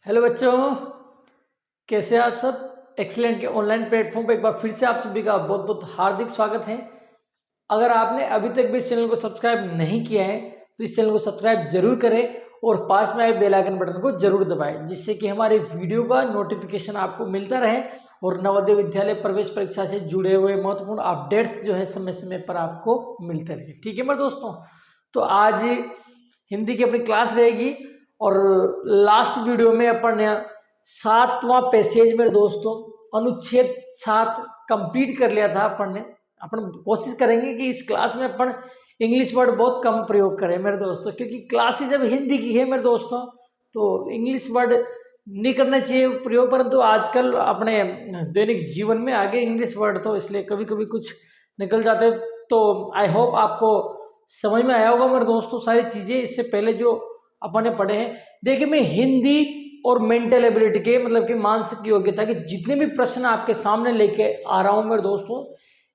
Hello बच्चों, कैसे हैं आप सब। एक्सीलेंट के ऑनलाइन प्लेटफॉर्म पर एक बार फिर से आप सभी का बहुत बहुत हार्दिक स्वागत है। अगर आपने अभी तक भी इस चैनल को सब्सक्राइब नहीं किया है तो इस चैनल को सब्सक्राइब जरूर करें और पास में आए बेल आइकन बटन को जरूर दबाएं, जिससे कि हमारे वीडियो का नोटिफिकेशन आपको मिलता रहे और नवोदय विद्यालय प्रवेश परीक्षा से जुड़े हुए महत्वपूर्ण अपडेट्स जो है समय समय पर आपको मिलते रहे। ठीक है मेरे दोस्तों, तो आज हिंदी की अपनी क्लास रहेगी और लास्ट वीडियो में अपन ने 7वां पैसेज मेरे दोस्तों अनुच्छेद 7 कंप्लीट कर लिया था। अपन कोशिश करेंगे कि इस क्लास में अपन इंग्लिश वर्ड बहुत कम प्रयोग करें मेरे दोस्तों, क्योंकि क्लास ही जब हिंदी की है मेरे दोस्तों तो इंग्लिश वर्ड नहीं करना चाहिए प्रयोग, परंतु आजकल अपने दैनिक जीवन में आगे इंग्लिश वर्ड तो इसलिए कभी कभी कुछ निकल जाते हैं। तो आई होप आपको समझ में आया होगा मेरे दोस्तों सारी चीज़ें इससे पहले जो अपन ने पढ़े हैं। देखिए, मैं हिंदी और मेंटल एबिलिटी के मतलब कि मानसिक योग्यता के जितने भी प्रश्न आपके सामने लेके आ रहा हूं मेरे दोस्तों,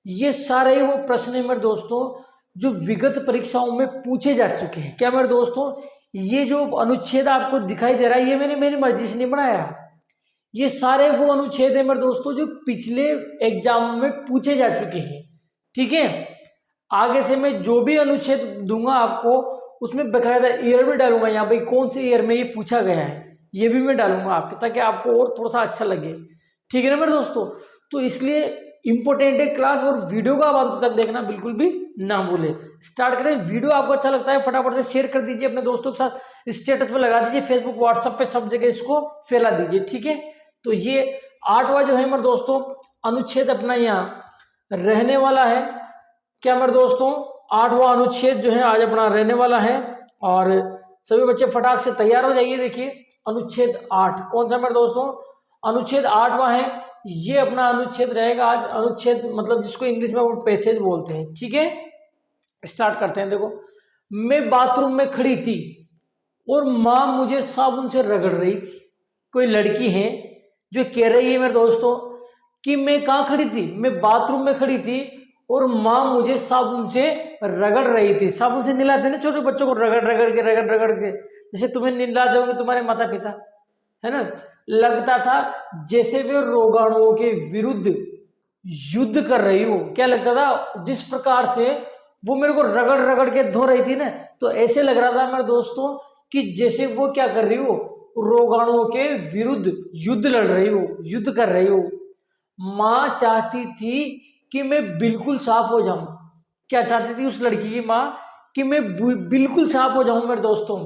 ये सारे वो प्रश्न है मेरे दोस्तों जो विगत परीक्षाओं में पूछे जा चुके हैं। क्या मेरे दोस्तों, ये जो अनुच्छेद आपको दिखाई दे रहा है ये मैंने मेरी मर्जी से नहीं बनाया, ये सारे वो अनुच्छेद है मेरे दोस्तों जो पिछले एग्जाम में पूछे जा चुके हैं। ठीक है, आगे से मैं जो भी अनुच्छेद दूंगा आपको उसमें बकायदा ईयर भी डालूंगा, यहाँ भाई कौन से ईयर में ये पूछा गया है ये भी मैं डालूंगा आपके, ताकि आपको और थोड़ा सा अच्छा लगे। ठीक है ना मेरे दोस्तों, तो इसलिए इंपॉर्टेंट है क्लास और वीडियो को आप अंत तक देखना बिल्कुल भी ना भूले। स्टार्ट करें। वीडियो आपको अच्छा लगता है फटाफट से शेयर कर दीजिए अपने दोस्तों के साथ, स्टेटस पे लगा दीजिए, फेसबुक व्हाट्सएप पे सब जगह इसको फैला दीजिए। ठीक है, तो ये 8वां जो है मेरे दोस्तों अनुच्छेद अपना यहाँ रहने वाला है। क्या मेरे दोस्तों, 8वां अनुच्छेद जो है आज अपना रहने वाला है और सभी बच्चे फटाक से तैयार हो जाइए। देखिए अनुच्छेद 8 कौन सा मेरे दोस्तों, अनुच्छेद 8वां है। ये अपना अनुच्छेद रहेगा आज, अनुच्छेद मतलब जिसको इंग्लिश में वो पैसेज बोलते हैं। ठीक है, स्टार्ट करते हैं। देखो, मैं बाथरूम में खड़ी थी और माँ मुझे साबुन से रगड़ रही थी। कोई लड़की है जो कह रही है मेरे दोस्तों कि मैं कहाँ खड़ी थी, मैं बाथरूम में खड़ी थी और माँ मुझे साबुन से रगड़ रही थी। साबुन से नहलाते ना छोटे बच्चों को, रगड़ रगड़ के जैसे तुम्हें नहलाते होंगे तुम्हारे माता पिता, है ना। लगता था जैसे वे रोगाणुओं के विरुद्ध युद्ध कर रही हो। क्या लगता था, जिस प्रकार से वो मेरे को रगड़ रगड़ के धो रही थी ना, तो ऐसे लग रहा था मेरे दोस्तों कि जैसे वो क्या कर रही हो, रोगाणुओं के विरुद्ध युद्ध लड़ रही हो, युद्ध कर रही हो। माँ चाहती थी कि मैं बिल्कुल साफ हो जाऊं। क्या चाहती थी उस लड़की की माँ, कि मैं बिल्कुल साफ हो जाऊं मेरे दोस्तों,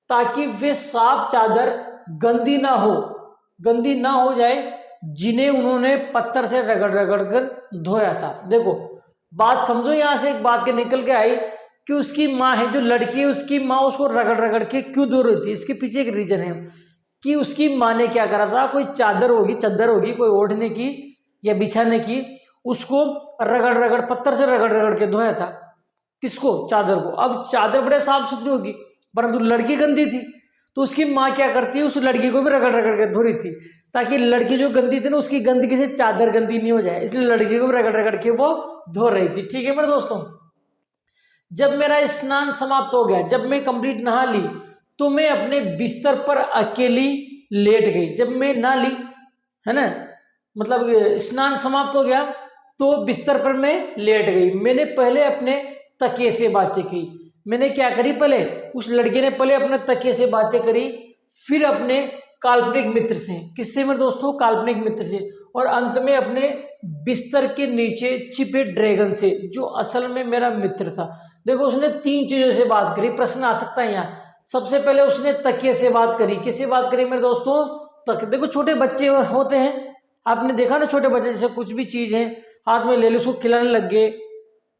ताकि वे साफ चादर गंदी ना हो, गंदी ना हो जाए जिन्हें उन्होंने पत्थर से रगड़ रगड़ कर धोया था। देखो बात समझो, यहां से एक बात के निकल के आई कि उसकी माँ है, जो लड़की है उसकी माँ उसको रगड़ रगड़ के क्यों धो रही थी। इसके पीछे एक रीजन है कि उसकी माँ ने क्या करा था, कोई चादर होगी कोई ओढ़ने की या बिछाने की, उसको रगड़ रगड़ पत्थर से रगड़ रगड़ के धोया था। किसको, चादर को। अब चादर बड़े साफ सुथरी होगी परंतु लड़की गंदी थी, तो उसकी माँ क्या करती है, उस लड़की को भी रगड़ रगड़ के धो रही थी, ताकि लड़की जो गंदी थी ना उसकी गंदगी से चादर गंदी नहीं हो जाए, इसलिए लड़की को भी रगड़ रगड़ के वो धो रही थी। ठीक है मेरे दोस्तों, जब मेरा स्नान समाप्त हो गया, जब मैं कंप्लीट नहा ली, तो मैं अपने बिस्तर पर अकेली लेट गई। जब मैं नहा ली, है ना, मतलब स्नान समाप्त हो गया तो बिस्तर पर मैं लेट गई। मैंने पहले अपने तकिए से बातें की। मैंने क्या करी, पहले उस लड़की ने पहले अपने तकिए से बातें करी, फिर अपने काल्पनिक मित्र से। किससे मेरे दोस्तों, काल्पनिक मित्र से। और अंत में अपने बिस्तर के नीचे छिपे ड्रैगन से, जो असल में मेरा मित्र था। देखो उसने 3 चीजों से बात करी। प्रश्न आ सकता है यहाँ। सबसे पहले उसने तकिए से बात करी। किससे बात करी मेरे दोस्तों, तक। देखो छोटे बच्चे होते हैं, आपने देखा ना, छोटे बच्चे जैसे कुछ भी चीज है हाथ में ले लो, उसको खिलाने लग गए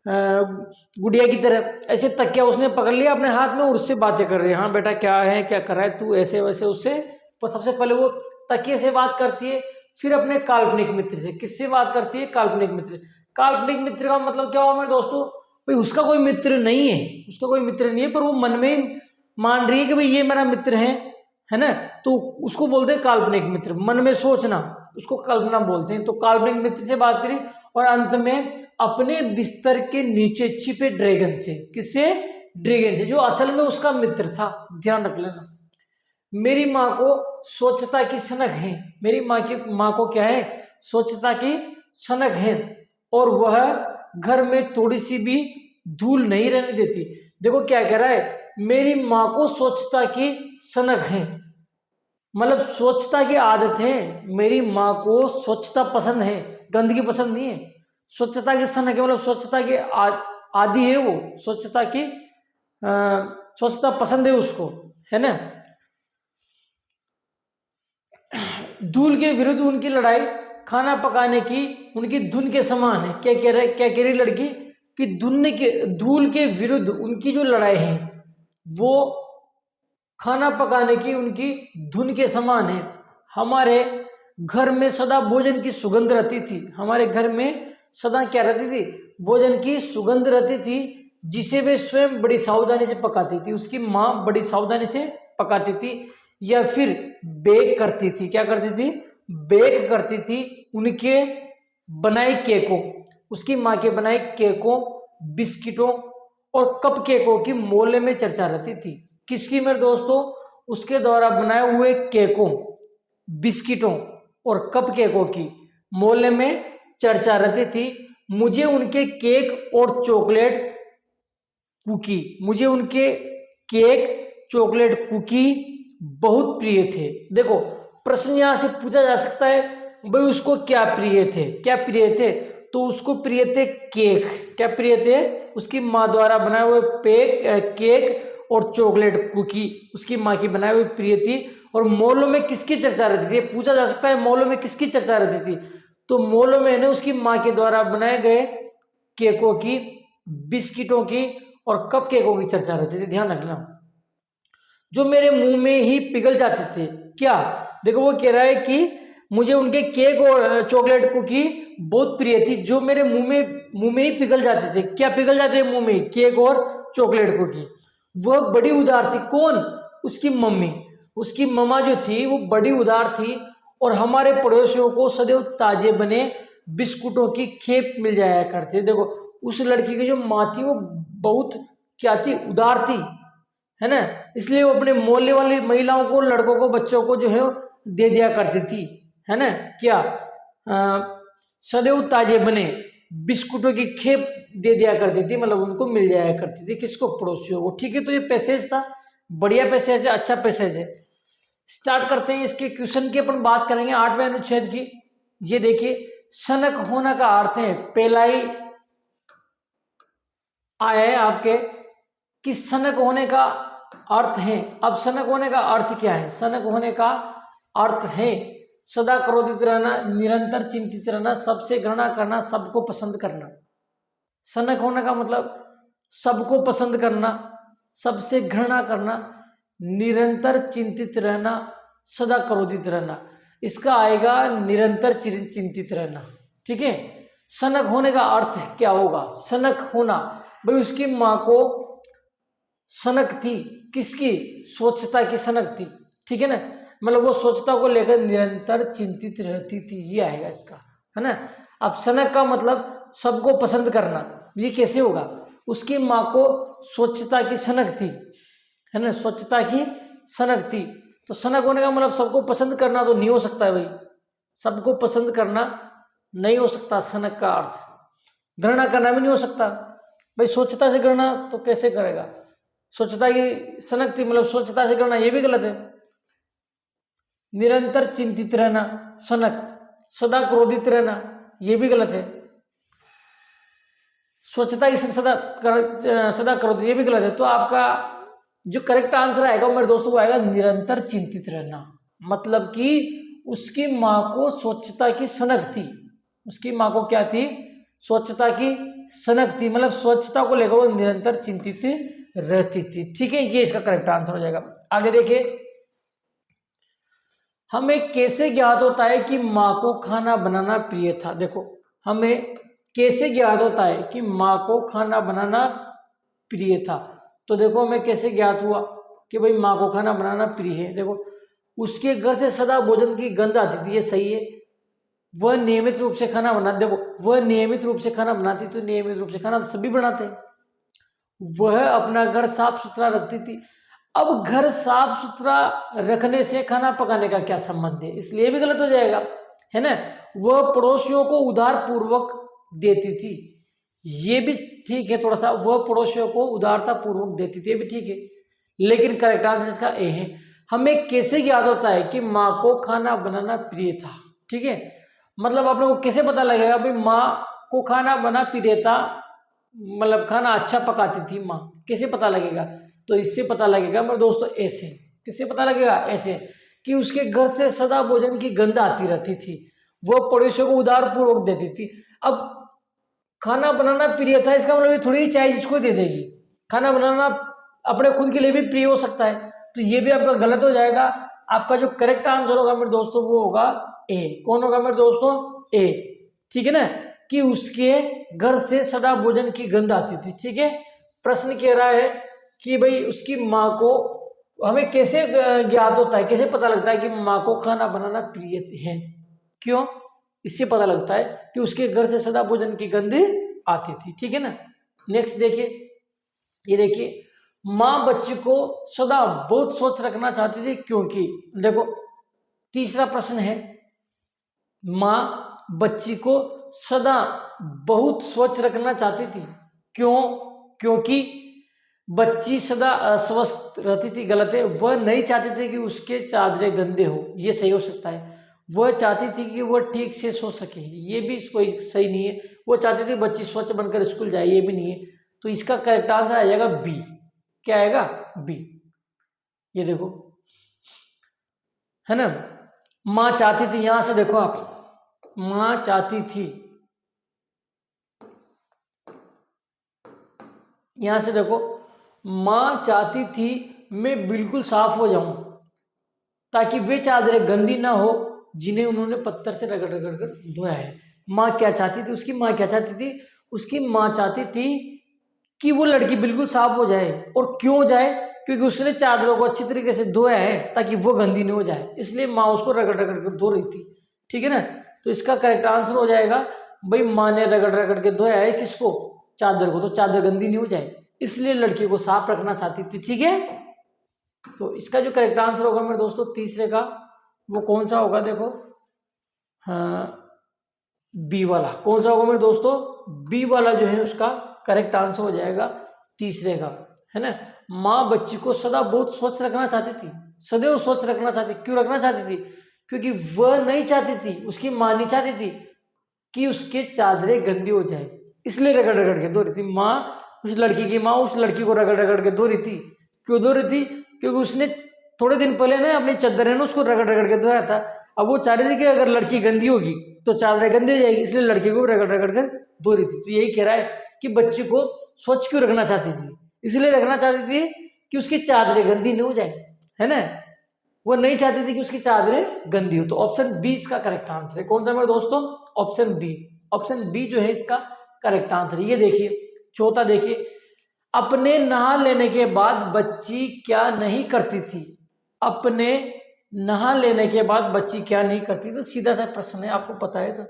गुड़िया की तरह, ऐसे तकिया उसने पकड़ लिया अपने हाथ में और उससे बातें कर रहे हैं। हाँ बेटा क्या है, क्या कर रहा है तू, ऐसे वैसे उससे। तो सबसे पहले वो तकिए से बात करती है, फिर अपने काल्पनिक मित्र से। किससे बात करती है, काल्पनिक मित्र। काल्पनिक मित्र का मतलब क्या हुआ मेरे दोस्तों, भाई उसका कोई मित्र नहीं है, उसका कोई मित्र नहीं है, पर वो मन में ही मान रही है कि भाई ये मेरा मित्र है ना, तो उसको बोलते हैं काल्पनिक मित्र। मन में सोचना उसको कल्पना बोलते हैं। तो काल्पनिक मित्र से बात करें और अंत में अपने बिस्तर के नीचे छिपे ड्रैगन से। किससे, ड्रैगन से, जो असल में उसका मित्र था। ध्यान रख लेना, मेरी माँ को स्वच्छता की सनक है। मेरी माँ को क्या है, स्वच्छता की सनक है, और वह घर में थोड़ी सी भी धूल नहीं रहने देती। देखो क्या कह रहा है, मेरी माँ को स्वच्छता की सनक है, मतलब स्वच्छता की आदत है। मेरी माँ को स्वच्छता पसंद है, गंदगी पसंद नहीं है। स्वच्छता की सनक है मतलब स्वच्छता की आदि है वो, स्वच्छता की स्वच्छता पसंद है उसको, है ना। धूल के विरुद्ध उनकी लड़ाई खाना पकाने की उनकी धुन के समान है। क्या कह रही लड़की कि धूल के विरुद्ध उनकी जो लड़ाई है वो खाना पकाने की उनकी धुन के समान है। हमारे घर में सदा भोजन की सुगंध रहती थी। हमारे घर में सदा क्या रहती थी, भोजन की सुगंध रहती थी, जिसे वे स्वयं बड़ी सावधानी से पकाती थी। उसकी माँ बड़ी सावधानी से पकाती थी, या फिर बेक करती थी। क्या करती थी, बेक करती थी उनके बनाए केकों, उसकी माँ के बनाए केकों, बिस्किटों और कप केकों की मोहल्ले में चर्चा रहती थी। किसकी मेरे दोस्तों, उसके द्वारा बनाए हुए केकों, बिस्किटों और कप केकों की मोहल्ले में चर्चा रहती थी। मुझे उनके केक और चॉकलेट कुकी, मुझे उनके केक चॉकलेट कुकी बहुत प्रिय थे। देखो प्रश्न यहां से पूछा जा सकता है, भाई उसको क्या प्रिय थे, क्या प्रिय थे, तो उसको प्रिय थे केक। क्या प्रिय थे, उसकी माँ द्वारा बनाए हुए केक और चॉकलेट कुकी उसकी माँ की बनाई हुई प्रिय थी। और मॉलों में किसकी चर्चा रहती थी, पूछा जा सकता है मॉलों में किसकी चर्चा रहती थी, तो मॉलों में ना उसकी माँ के द्वारा बनाए गए केकों की, बिस्किटों की और कप केकों की चर्चा रहती थी। ध्यान रखना, जो मेरे मुंह में ही पिघल जाते थे। क्या, देखो वो कह रहा है कि मुझे उनके केक और चॉकलेट कुकी बहुत प्रिय थी, जो मेरे मुंह में ही पिघल जाते थे। क्या पिघल जाते थे मुंह में, केक और चॉकलेट कुकी। वह बड़ी उदार थी। कौन, उसकी मम्मी, उसकी मम्मा जो थी वो बड़ी उदार थी, और हमारे पड़ोसियों को सदैव ताजे बने बिस्कुटों की खेप मिल जाया करती। देखो उस लड़की की जो माँ थी वो बहुत क्या थी, उदार थी, है ना। इसलिए वो अपने मोहल्ले वाली महिलाओं को, लड़कों को, बच्चों को जो है दे दिया करती थी, है ना। क्या, सदैव ताजे बने बिस्कुटों की खेप दे दिया करती थी, मतलब उनको मिल जाया करती थी। किसको, पड़ोसियों को। ठीक है, तो ये पैसेज था, बढ़िया पैसेज है, अच्छा पैसेज है। स्टार्ट करते हैं इसके क्वेश्चन की। अपन बात करेंगे 8वें अनुच्छेद की। ये देखिए, सनक होना का अर्थ है, पहला ही आया है आपके कि सनक होने का अर्थ है। अब सनक होने का अर्थ क्या है, सनक होने का अर्थ है सदा क्रोधित रहना, निरंतर चिंतित रहना, सबसे घृणा करना, सबको पसंद करना। सनक होने का मतलब सबको पसंद करना, सबसे घृणा करना, निरंतर चिंतित रहना, सदा क्रोधित रहना। इसका आएगा निरंतर चिंतित रहना। ठीक है, सनक होने का अर्थ क्या होगा, सनक होना, भाई उसकी माँ को सनक थी, किसकी, स्वच्छता की सनक थी। ठीक है ना, मतलब वो स्वच्छता को लेकर निरंतर चिंतित रहती थी, ये आएगा इसका, है ना। अब सनक का मतलब सबको पसंद करना, ये कैसे होगा, उसकी माँ को स्वच्छता की सनक थी, है ना, स्वच्छता की सनक थी। तो सनक होने का मतलब सबको पसंद करना तो नहीं हो सकता है भाई, सबको पसंद करना नहीं हो सकता सनक का अर्थ। घृणा करना भी नहीं हो सकता भाई, स्वच्छता से घृणा तो कैसे करेगा, स्वच्छता की सनक थी मतलब स्वच्छता से करना, ये भी गलत है। निरंतर चिंतित रहना सनक, सदा क्रोधित रहना ये भी गलत है। स्वच्छता की सदा क्रोधित ये भी गलत है। तो आपका जो करेक्ट आंसर आएगा मेरे दोस्तों वो आएगा निरंतर चिंतित रहना। मतलब कि उसकी माँ को स्वच्छता की सनक थी, उसकी माँ को क्या थी, स्वच्छता की सनक थी, मतलब स्वच्छता को लेकर वो निरंतर चिंतित रहती थी। ठीक है, ये इसका करेक्ट आंसर हो जाएगा। आगे देखिए, हमें कैसे ज्ञात होता है कि माँ को खाना बनाना प्रिय था। देखो हमें कैसे ज्ञात होता है कि माँ को खाना बनाना प्रिय था, तो देखो हमें कैसे ज्ञात हुआ कि भाई माँ को खाना बनाना प्रिय है। देखो उसके घर से सदा भोजन की गंध आती थी, ये सही है। वह नियमित रूप से खाना बनाती, देखो वह नियमित रूप से खाना बनाती, तो नियमित रूप से खाना सभी बनाते हैं। वह अपना घर साफ सुथरा रखती थी। अब घर साफ सुथरा रखने से खाना पकाने का क्या संबंध है, इसलिए भी गलत हो जाएगा, है ना। वह पड़ोसियों को उधार पूर्वक देती थी, ये भी ठीक है थोड़ा सा, वह पड़ोसियों को उदारता पूर्वक देती थी, ये भी ठीक है, लेकिन करेक्ट आंसर इसका ए है। हमें कैसे याद होता है कि माँ को खाना बनाना प्रिय था, ठीक है, मतलब आप लोगों को कैसे पता लगेगा भाई माँ को खाना बना प्रिय था, मतलब खाना अच्छा पकाती थी माँ, कैसे पता लगेगा, तो इससे पता लगेगा मेरे दोस्तों ऐसे, किससे पता लगेगा, ऐसे कि उसके घर से सदा भोजन की गंध आती रहती थी, वो पड़ोसियों को उदार पूर्वक देती थी। अब खाना बनाना प्रिय था, इसका मतलब ये थोड़ी ही चाय जिसको दे देगी, खाना बनाना अपने खुद के लिए भी प्रिय हो सकता है, तो ये भी आपका गलत हो जाएगा। आपका जो करेक्ट आंसर होगा मेरे दोस्तों वो होगा ए। कौन होगा मेरे दोस्तों, ए, ठीक है ना, कि उसके घर से सदा भोजन की गंध आती थी, ठीक है। प्रश्न कह रहा है कि भाई उसकी माँ को, हमें कैसे ज्ञात होता है, कैसे पता लगता है कि माँ को खाना बनाना प्रिय है, क्यों, इससे पता लगता है कि उसके घर से सदा भोजन की गंध आती थी, ठीक है ना। नेक्स्ट देखिए, ये देखिए, माँ बच्ची को सदा बहुत स्वच्छ रखना चाहती थी क्योंकि, देखो तीसरा प्रश्न है, माँ बच्ची को सदा बहुत स्वच्छ रखना चाहती थी, क्यों, क्योंकि बच्ची सदा अस्वस्थ रहती थी, गलत है, वह नहीं चाहती थी कि उसके चादरें गंदे हो, ये सही हो सकता है। वह चाहती थी कि वह ठीक से सो सके, ये भी कोई सही नहीं है। वो चाहती थी बच्ची स्वच्छ बनकर स्कूल जाए, ये भी नहीं है। तो इसका करेक्ट आंसर आ जाएगा बी। क्या आएगा, बी। ये देखो, है ना, माँ चाहती थी, यहां से देखो आप, माँ चाहती थी, यहां से देखो, माँ चाहती थी मैं बिल्कुल साफ हो जाऊं ताकि वे चादरें गंदी ना हो जिन्हें उन्होंने पत्थर से रगड़ रगड़ कर धोया है। माँ क्या चाहती थी, उसकी माँ क्या चाहती थी, उसकी माँ चाहती थी कि वो लड़की बिल्कुल साफ हो जाए, और क्यों हो जाए, क्योंकि उसने चादरों को अच्छी तरीके से धोया है ताकि वो गंदी नहीं हो जाए, इसलिए माँ उसको रगड़ रगड़ कर धो रही थी, ठीक है ना। तो इसका करेक्ट आंसर हो जाएगा भाई, माँ ने रगड़ रगड़ के धोया है किसको, चादर को, तो चादर गंदी नहीं हो जाए, इसलिए लड़की को साफ रखना चाहती थी, ठीक है। तो इसका जो करेक्ट आंसर होगा मेरे दोस्तों तीसरे का, वो कौन सा होगा, देखो, हाँ, बी वाला। कौन सा होगा मेरे दोस्तों, बी वाला जो है उसका करेक्ट आंसर हो जाएगा तीसरे का, है ना। माँ बच्ची को सदा बहुत स्वच्छ रखना चाहती थी, सदैव स्वच्छ रखना चाहती, क्यों रखना चाहती थी, क्योंकि वह नहीं चाहती थी, उसकी माँ नहीं चाहती थी कि उसके चादरें गंदी हो जाए, इसलिए रगड़ रगड़ के धो रही थी माँ। उस लड़की की माँ उस लड़की को रगड़ रगड़ के धो रही थी, क्यों धो रही थी, क्योंकि उसने थोड़े दिन पहले ना अपनी चादर है ना उसको रगड़ रगड़ के धोया था। अब वो चाह रही थी कि अगर लड़की गंदी होगी तो चादरें गंदी हो जाएगी, इसलिए लड़की को रगड़ रगड़ कर धो रही थी। तो यही कह रहा है कि बच्ची को स्वच्छ क्यों रखना चाहती थी, इसलिए रखना चाहती थी कि उसकी चादरें गंदी नहीं हो जाए, है ना। वो नहीं चाहती थी कि उसकी चादरें गंदी हो। तो ऑप्शन बी इसका करेक्ट आंसर है। कौन सा मेरे दोस्तों, ऑप्शन बी। ऑप्शन बी जो है इसका करेक्ट आंसर। ये देखिए चौथा, देखिए, अपने नहा लेने के बाद बच्ची क्या नहीं करती थी, अपने नहा लेने के बाद बच्ची क्या नहीं करती, तो सीधा सा प्रश्न है, आपको पता है। तो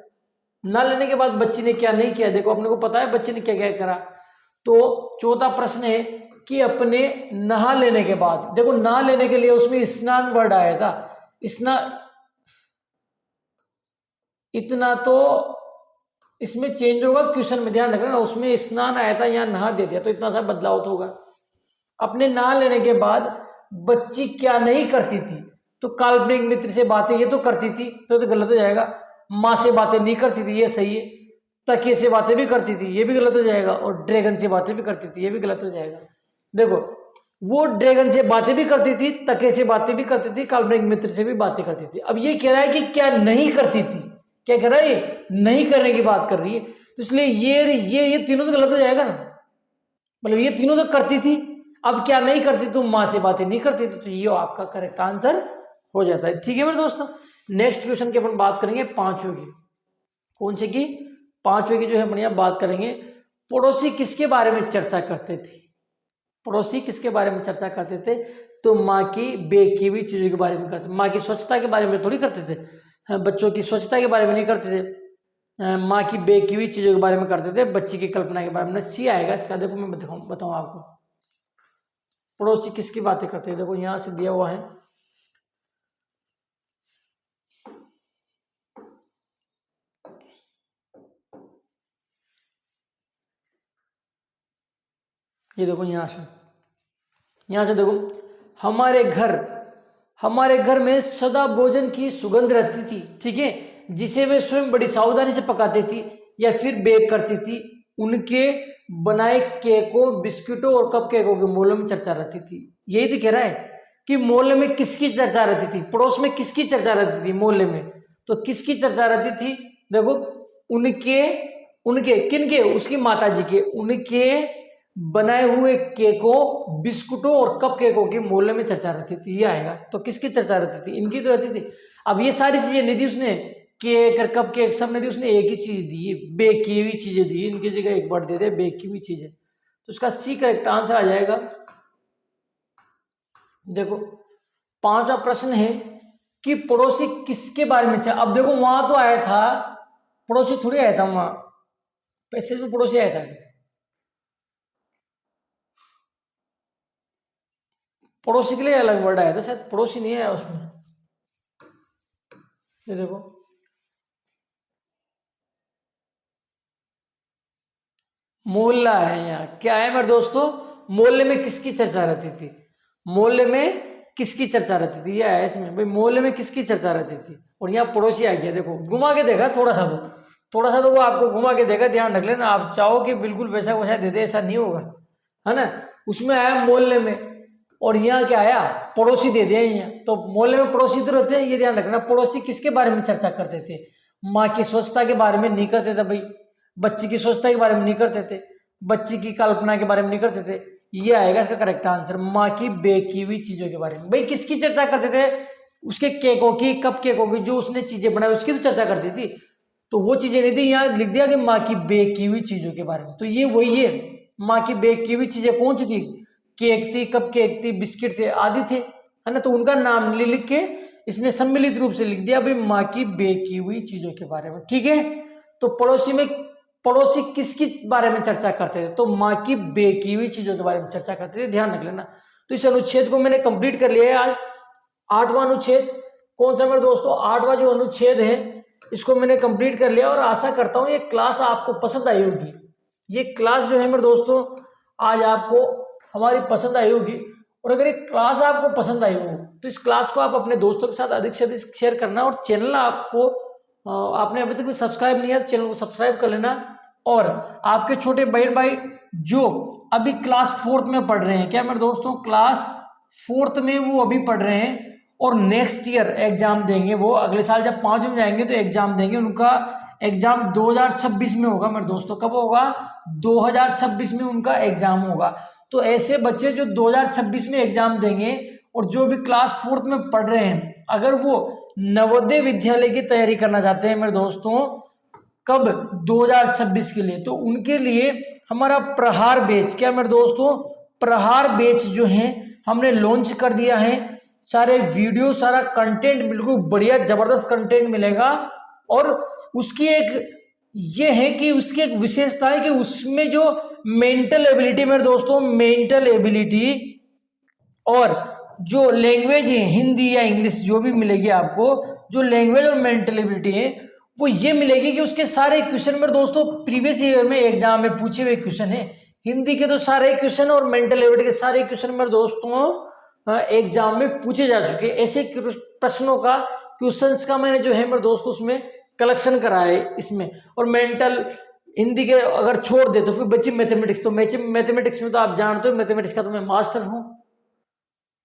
नहा लेने के बाद बच्ची ने क्या नहीं किया, देखो अपने को पता है बच्ची ने क्या क्या करा। तो चौथा प्रश्न है कि अपने नहा लेने के बाद, देखो नहा लेने के लिए उसमें स्नान वर्ड आया था, स्नान, इतना तो इसमें चेंज होगा, क्वेश्चन में ध्यान रखना, उसमें स्नान आया था यहाँ नहा दे दिया, तो इतना सा बदलाव तो होगा। अपने नहा लेने के बाद बच्ची क्या नहीं करती थी, तो काल्पनिक मित्र से बातें ये तो करती थी, तो गलत हो जाएगा। माँ से बातें नहीं करती थी, ये सही है। तकिए से बातें भी करती थी, ये भी गलत हो जाएगा। और ड्रैगन से बातें भी करती थी, ये भी गलत हो जाएगा। देखो, वो ड्रैगन से बातें भी करती थी, तकिए से बातें भी करती थी, काल्पनिक मित्र से भी बातें करती थी। अब ये कह रहा है कि क्या नहीं करती थी, क्या कह रहा है, ये नहीं करने की बात कर रही है, तो इसलिए ये तीनों तो गलत हो जाएगा ना। मतलब ये तीनों तो करती थी, अब क्या नहीं करती, तुम माँ से बातें नहीं करती थी, तो ये आपका करेक्ट आंसर हो जाता है, ठीक है मेरे दोस्तों। नेक्स्ट क्वेश्चन की अपन बात करेंगे पांचवें की। कौन से की, पांचवें की जो है बढ़िया बात करेंगे। पड़ोसी किसके बारे में चर्चा करते थे, पड़ोसी किसके बारे में चर्चा करते थे, तो माँ की बेकी हुई चीजों के बारे में करते, माँ की स्वच्छता के बारे में थोड़ी करते थे, बच्चों की स्वच्छता के बारे में नहीं करते थे, माँ की बेकी हुई चीजों के बारे में करते थे, बच्ची की कल्पना के बारे में। सी आएगा इसका, देखो मैं बताऊं आपको। पड़ोसी किसकी बातें करते हैं, देखो यहां से दिया हुआ है। ये देखो यहां से देखो, हमारे घर में सदा भोजन की सुगंध रहती थी, ठीक है, जिसे वे स्वयं बड़ी सावधानी से पकाती थी या फिर बेक करती थी। उनके बनाए केकों, बिस्किटों और कप केकों के मोहल्ले में चर्चा रहती थी। यही तो कह रहा है कि मोहल्ले में किसकी चर्चा रहती थी, पड़ोस में किसकी चर्चा रहती थी मोहल्ले में, तो किसकी चर्चा रहती थी, देखो उनके उनके किनके, उसकी माता जी के, उनके बनाए हुए केकों, बिस्कुटों और कप केकों की मोहल्ले में चर्चा रहती थी। ये आएगा, तो किसकी चर्चा रहती थी, इनकी तो रहती थी। अब ये सारी चीजें नहीं दी उसने, केक और कप केक सब नहीं दी उसने, एक ही चीज दी, बेक की हुई चीजें दी, इनकी जगह एक बार दे दे बेक की हुई चीजें। तो उसका सी करेक्ट आंसर आ जाएगा। देखो पांचवा प्रश्न है कि पड़ोसी किसके बारे में, अब देखो वहां तो आया था, पड़ोसी थोड़ी आया था वहां, पैसेज में पड़ोसी आया था, पड़ोसी के लिए अलग वर्ड आया था, शायद पड़ोसी नहीं आया उसमें। ये देखो मोहल्ला है, यहाँ क्या है मेरे दोस्तों, मोहल्ले में किसकी चर्चा रहती थी, मोहल्ले में किसकी चर्चा रहती थी, ये है इसमें भाई, मोहल्ले में किसकी चर्चा रहती थी, और यहाँ पड़ोसी आ गया। देखो घुमा के देखा थोड़ा सा तो वो आपको घुमा के देखा, ध्यान रख लेना, आप चाहो कि बिल्कुल वैसा वैसा दे दे, ऐसा नहीं होगा, है ना। उसमें आया मोहल्ले में, और यहाँ क्या आया, पड़ोसी दे दिया यहाँ, तो मोहल्ले में पड़ोसी तो रहते हैं, ये ध्यान रखना। पड़ोसी किसके बारे में चर्चा करते थे, माँ की स्वच्छता के बारे में नहीं करते थे भाई, बच्ची की स्वच्छता के बारे में नहीं करते थे, बच्ची की कल्पना के बारे में नहीं करते थे। ये आएगा इसका करेक्ट आंसर, माँ की बेकी हुई चीजों के बारे में। भाई किसकी चर्चा करते थे, उसके केकों की, कप केकों की, जो उसने चीजें बनाई उसकी तो चर्चा करती थी, तो वो चीजें नहीं थी, यहाँ लिख दिया कि माँ की बेकी हुई चीजों के बारे में। तो ये वही है, माँ की बेकी हुई चीजें कौन सी थी, केक थी, कप केक थी, बिस्किट थे, आदि थे, है ना। तो उनका नाम लिख के इसने सम्मिलित रूप से लिख दिया भाई, माँ की बेकी हुई चीजों के बारे में, ठीक है। तो पड़ोसी किसकी बारे में चर्चा करते थे, तो माँ की बेकी हुई चीजों के बारे में चर्चा करते थे, ध्यान रख लेना। तो इस अनुच्छेद को मैंने कंप्लीट कर लिया है आज। आठवां अनुच्छेद कौन सा मेरे दोस्तों, आठवां जो अनुच्छेद है इसको मैंने कंप्लीट कर लिया, और आशा करता हूं ये क्लास आपको पसंद आई होगी। ये क्लास जो है मेरे दोस्तों आज आपको हमारी पसंद आई होगी, और अगर ये क्लास आपको पसंद आई हो तो इस क्लास को आप अपने दोस्तों के साथ अधिक से अधिक शेयर करना, और चैनल आपको आपने अभी तक भी सब्सक्राइब नहीं है, चैनल को सब्सक्राइब कर लेना। और आपके छोटे बहन भाई जो अभी क्लास 4th में पढ़ रहे हैं, क्या मेरे दोस्तों क्लास 4th में वो अभी पढ़ रहे हैं, और नेक्स्ट ईयर एग्जाम देंगे, वो अगले साल जब 5 में जाएंगे तो एग्जाम देंगे, उनका एग्जाम 2026 में होगा मेरे दोस्तों। कब होगा, 2026 में उनका एग्जाम होगा। तो ऐसे बच्चे जो 2026 में एग्जाम देंगे और जो भी क्लास 4th में पढ़ रहे हैं, अगर वो नवोदय विद्यालय की तैयारी करना चाहते हैं मेरे दोस्तों, कब, 2026 के लिए, तो उनके लिए हमारा प्रहार बैच, क्या मेरे दोस्तों, प्रहार बैच जो है हमने लॉन्च कर दिया है। सारे वीडियो, सारा कंटेंट बिल्कुल बढ़िया जबरदस्त कंटेंट मिलेगा, और उसकी एक ये है कि उसकी एक विशेषता है कि उसमें जो मेंटल एबिलिटी मेरे दोस्तों, मेंटल एबिलिटी और जो लैंग्वेज है हिंदी या इंग्लिश जो भी मिलेगी आपको, जो लैंग्वेज और मेंटल एबिलिटी है वो ये मिलेगी कि उसके सारे क्वेश्चन मेरे दोस्तों प्रीवियस ईयर में एग्जाम में पूछे हुए क्वेश्चन है। हिंदी के तो सारे क्वेश्चन और मेंटल एबिलिटी के सारे क्वेश्चन मेरे दोस्तों एग्जाम में पूछे जा चुके हैं। ऐसे प्रश्नों का, क्वेश्चंस का मैंने जो है मेरे दोस्तों उसमें कलेक्शन करा है इसमें। और मेंटल हिंदी के अगर छोड़ दे तो फिर बच्ची मैथमेटिक्स, तो मैथमेटिक्स में तो आप जानते हो मैथमेटिक्स का तो मैं मास्टर हूँ,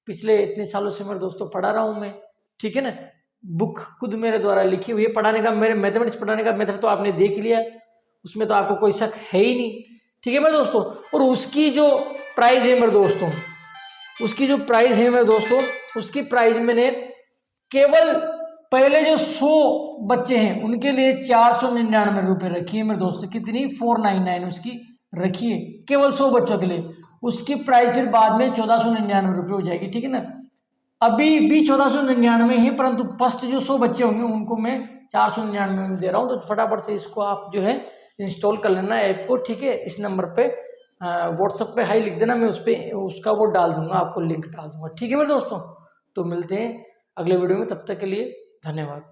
पिछले इतने सालों से मेरे दोस्तों पढ़ा रहा हूं मैं, ठीक है ना। बुक खुद मेरे द्वारा लिखी हुई है, पढ़ाने का, मेरे मैथमेटिक्स पढ़ाने का मेथड तो आपने देख लिया, उसमें तो आपको कोई शक है ही नहीं, ठीक है मेरे दोस्तों। और उसकी जो प्राइस है मेरे दोस्तों, उसकी जो प्राइस है मेरे दोस्तों, उसकी प्राइस मैंने केवल पहले जो 100 बच्चे हैं उनके लिए 499 रुपये रखी है मेरे दोस्तों। कितनी, 499 उसकी रखी है केवल 100 बच्चों के लिए। उसकी प्राइस फिर बाद में 1499 रुपये हो जाएगी, ठीक है ना। अभी भी 1499 है, परंतु फर्स्ट जो 100 बच्चे होंगे उनको मैं 499 में दे रहा हूँ। तो फटाफट से इसको आप जो है इंस्टॉल कर लेना ऐप को, ठीक है, इस नंबर पे व्हाट्सएप पे हाई लिख देना, मैं उस पर उसका वो डाल दूंगा, आपको लिंक डाल दूंगा। ठीक है मेरे दोस्तों, तो मिलते हैं अगले वीडियो में, तब तक के लिए धन्यवाद।